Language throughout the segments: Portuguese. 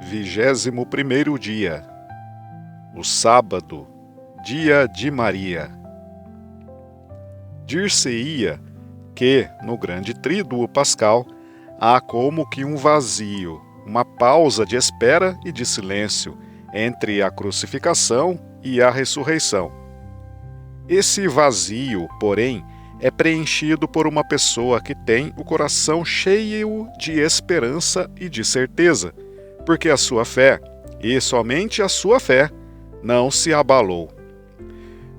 21º dia. O sábado, dia de Maria. Dir-se-ia que, no grande tríduo pascal, há como que um vazio, uma pausa de espera e de silêncio entre a crucificação e a ressurreição. Esse vazio, porém, é preenchido por uma pessoa que tem o coração cheio de esperança e de certeza, porque a sua fé, e somente a sua fé, não se abalou.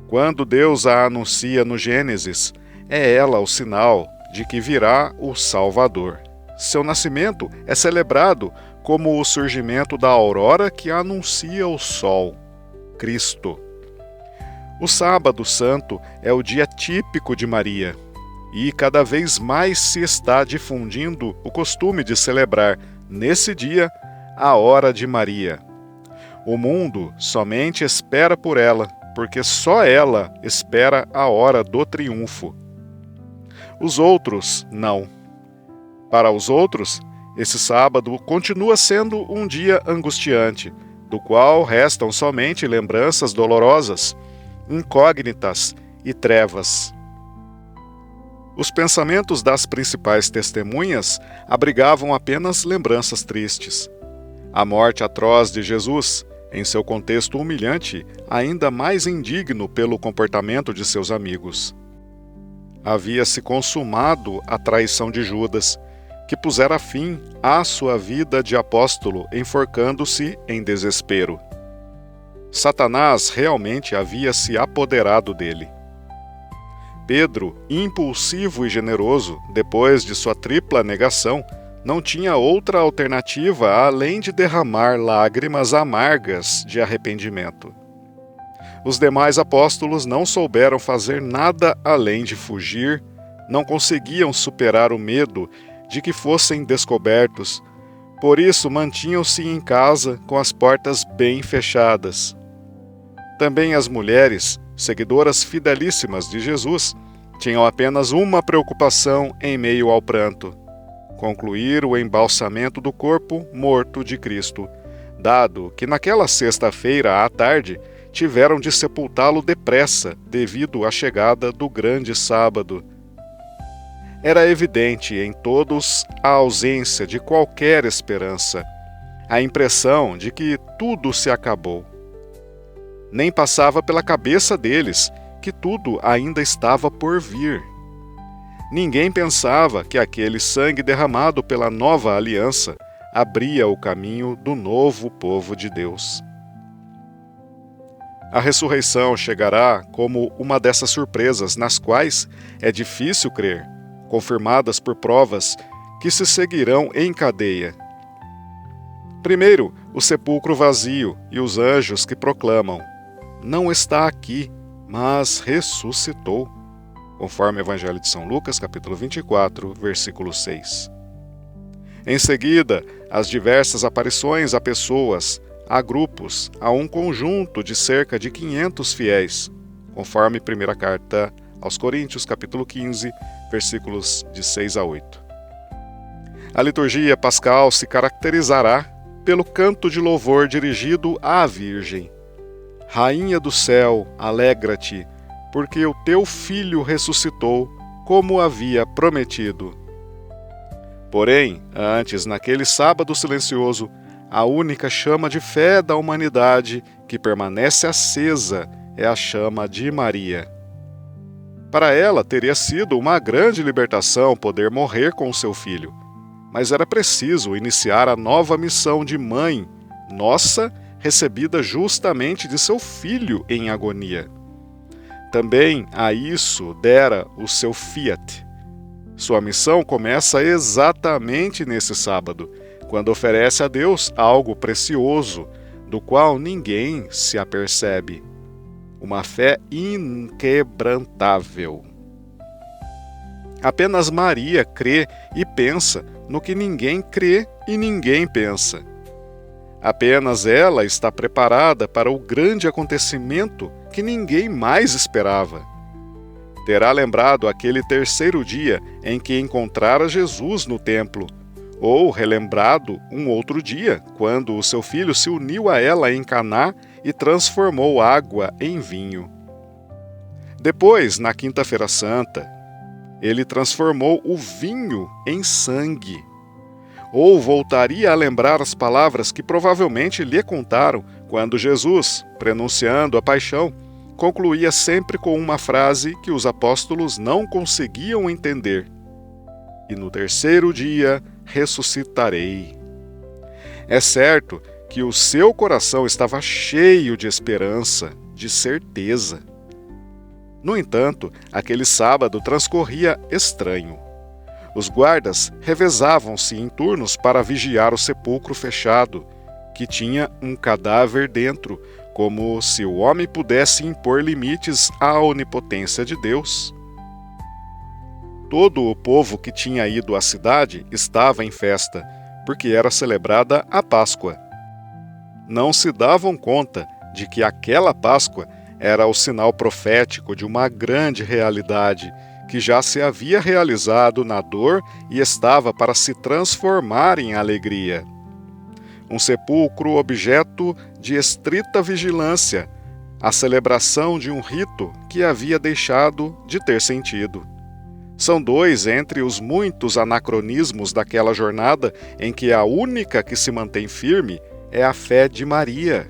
Quando Deus a anuncia no Gênesis, é ela o sinal de que virá o Salvador. Seu nascimento é celebrado como o surgimento da aurora que anuncia o sol, Cristo. O Sábado Santo é o dia típico de Maria, e cada vez mais se está difundindo o costume de celebrar, nesse dia, a hora de Maria. O mundo somente espera por ela, porque só ela espera a hora do triunfo. Os outros, não. Para os outros, esse sábado continua sendo um dia angustiante, do qual restam somente lembranças dolorosas, incógnitas e trevas. Os pensamentos das principais testemunhas abrigavam apenas lembranças tristes. A morte atroz de Jesus, em seu contexto humilhante, ainda mais indigno pelo comportamento de seus amigos. Havia-se consumado a traição de Judas, que pusera fim à sua vida de apóstolo, enforcando-se em desespero. Satanás realmente havia se apoderado dele. Pedro, impulsivo e generoso, depois de sua tripla negação, não tinha outra alternativa além de derramar lágrimas amargas de arrependimento. Os demais apóstolos não souberam fazer nada além de fugir, não conseguiam superar o medo de que fossem descobertos, por isso mantinham-se em casa com as portas bem fechadas. Também as mulheres, seguidoras fidelíssimas de Jesus, tinham apenas uma preocupação em meio ao pranto: concluir o embalsamento do corpo morto de Cristo, dado que naquela sexta-feira à tarde tiveram de sepultá-lo depressa devido à chegada do grande sábado. Era evidente em todos a ausência de qualquer esperança, a impressão de que tudo se acabou. Nem passava pela cabeça deles que tudo ainda estava por vir. Ninguém pensava que aquele sangue derramado pela nova aliança abria o caminho do novo povo de Deus. A ressurreição chegará como uma dessas surpresas nas quais é difícil crer, confirmadas por provas que se seguirão em cadeia. Primeiro, o sepulcro vazio e os anjos que proclamam: não está aqui, mas ressuscitou, conforme o Evangelho de São Lucas, capítulo 24, versículo 6. Em seguida, as diversas aparições a pessoas, a grupos, a um conjunto de cerca de 500 fiéis, conforme primeira carta aos Coríntios, capítulo 15, versículos de 6 a 8. A liturgia pascal se caracterizará pelo canto de louvor dirigido à Virgem. Rainha do céu, alegra-te, porque o teu filho ressuscitou, como havia prometido. Porém, antes, naquele sábado silencioso, a única chama de fé da humanidade que permanece acesa é a chama de Maria. Para ela teria sido uma grande libertação poder morrer com o seu filho, mas era preciso iniciar a nova missão de mãe, nossa, recebida justamente de seu filho em agonia. Também a isso dera o seu fiat. Sua missão começa exatamente nesse sábado, quando oferece a Deus algo precioso, do qual ninguém se apercebe. Uma fé inquebrantável. Apenas Maria crê e pensa no que ninguém crê e ninguém pensa. Apenas ela está preparada para o grande acontecimento que ninguém mais esperava. Terá lembrado aquele terceiro dia em que encontrara Jesus no templo, ou relembrado um outro dia, quando o seu filho se uniu a ela em Caná e transformou água em vinho. Depois, na Quinta-feira Santa, ele transformou o vinho em sangue. Ou voltaria a lembrar as palavras que provavelmente lhe contaram quando Jesus, prenunciando a paixão, concluía sempre com uma frase que os apóstolos não conseguiam entender: "E no terceiro dia ressuscitarei." É certo que o seu coração estava cheio de esperança, de certeza. No entanto, aquele sábado transcorria estranho. Os guardas revezavam-se em turnos para vigiar o sepulcro fechado, que tinha um cadáver dentro, como se o homem pudesse impor limites à onipotência de Deus. Todo o povo que tinha ido à cidade estava em festa, porque era celebrada a Páscoa. Não se davam conta de que aquela Páscoa era o sinal profético de uma grande realidade que já se havia realizado na dor e estava para se transformar em alegria. Um sepulcro objeto de estrita vigilância, a celebração de um rito que havia deixado de ter sentido. São dois entre os muitos anacronismos daquela jornada em que a única que se mantém firme é a fé de Maria,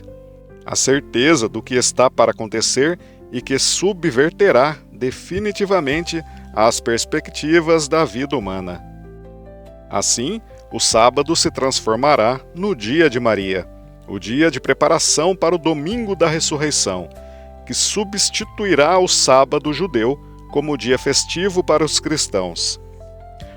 a certeza do que está para acontecer e que subverterá definitivamente as perspectivas da vida humana. Assim, o sábado se transformará no dia de Maria, o dia de preparação para o domingo da ressurreição, que substituirá o sábado judeu como dia festivo para os cristãos.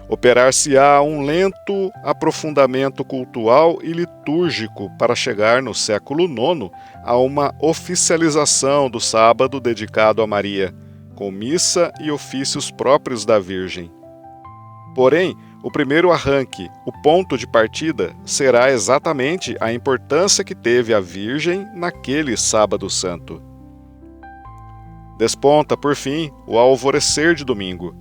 Operar-se-á um lento aprofundamento cultural e litúrgico para chegar no século IX a uma oficialização do sábado dedicado a Maria, com missa e ofícios próprios da Virgem. Porém, o primeiro arranque, o ponto de partida, será exatamente a importância que teve a Virgem naquele sábado santo. Desponta, por fim, o alvorecer de domingo.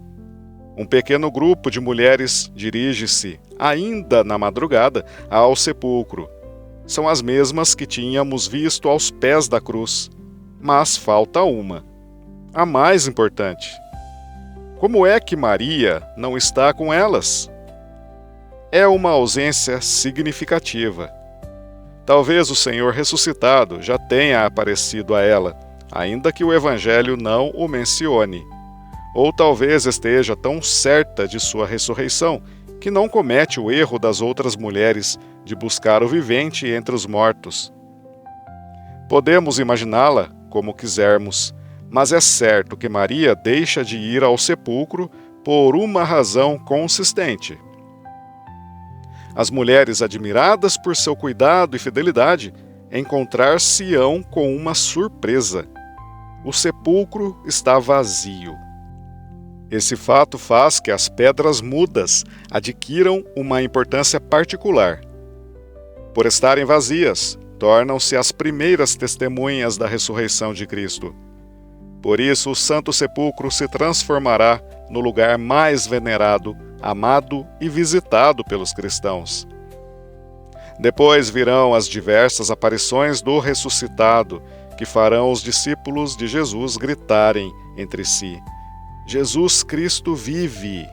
Um pequeno grupo de mulheres dirige-se, ainda na madrugada, ao sepulcro. São as mesmas que tínhamos visto aos pés da cruz, mas falta uma, a mais importante. Como é que Maria não está com elas? É uma ausência significativa. Talvez o Senhor ressuscitado já tenha aparecido a ela, ainda que o Evangelho não o mencione. Ou talvez esteja tão certa de sua ressurreição que não comete o erro das outras mulheres de buscar o vivente entre os mortos. Podemos imaginá-la como quisermos, mas é certo que Maria deixa de ir ao sepulcro por uma razão consistente. As mulheres, admiradas por seu cuidado e fidelidade, encontrar-se-ão com uma surpresa. O sepulcro está vazio. Esse fato faz que as pedras mudas adquiram uma importância particular. Por estarem vazias, tornam-se as primeiras testemunhas da ressurreição de Cristo. Por isso, o Santo Sepulcro se transformará no lugar mais venerado, amado e visitado pelos cristãos. Depois virão as diversas aparições do ressuscitado, que farão os discípulos de Jesus gritarem entre si: Jesus Cristo vive!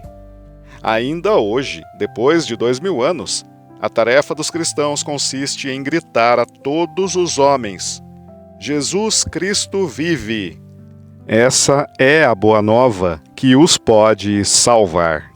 Ainda hoje, depois de 2000 anos, a tarefa dos cristãos consiste em gritar a todos os homens: Jesus Cristo vive! Essa é a boa nova que os pode salvar.